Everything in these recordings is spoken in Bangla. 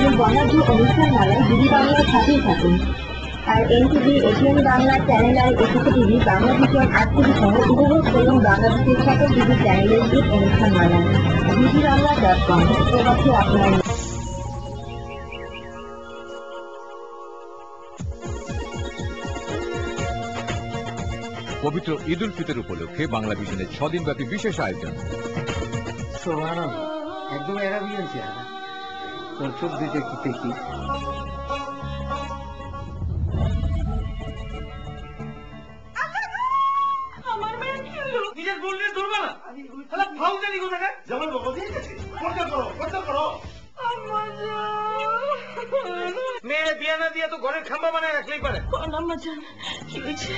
এই বর্ণাঢ্য অনুষ্ঠান মালায় বিডি বাংলার সাথেই থাকুন। আর এনটিভি, এটিএন বাংলা চ্যানেল আর একুশে টিভি, বাংলা ভিশন, আরটিভি সহ উপভোগ করুন বাংলাদেশের সকল টিভি চ্যানেলের এই অনুষ্ঠান মালা। বিডিবাংলা.com প্রবাসে আপনার। পবিত্র ঈদ উল ফিতর উপলক্ষে বাংলা ভিশনের 6 দিনব্যাপী বিশেষ আয়োজন। একদম অ্যারাবিয়ান চেহারা, তোর চোখ দিতে কি দেখি। নিজের বললে ধরবে না, ফাউজানি কোথায় যেমন বাবা দিয়ে গেছে। করতে করো মেয়ে বিয়ে না দিয়ে তো ঘরের খাম্বা বানায় রাখলেই পারে। কি হয়েছে?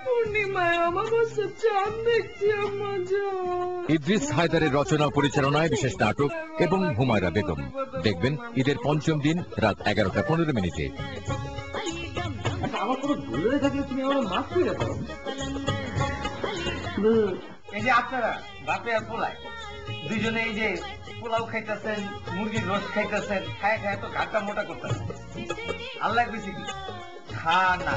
পূর্ণিমায় অমাবস্যা চাঁদ দেখছি আম্মাজান। ইদ্রিস হায়দারের রচনা পরিচালনায় বিশেষ নাটক এবং হুমায়রা বেগম। দেখবেন ঈদের পঞ্চম দিন রাত 11:15। আমার কোনো ভুল হয়ে থাকলে তুমি আমার মাফ করে দাও। এই যে আপনারা বাপে আর পোলায় দুইজনে এই যে পোলাও খাইতেছেন, মুরগির রোস্ট খাইতেছেন, খায় খায় তো ঘাটটা মোটা করতেছেন। আল্লাহ কইছে কি খা না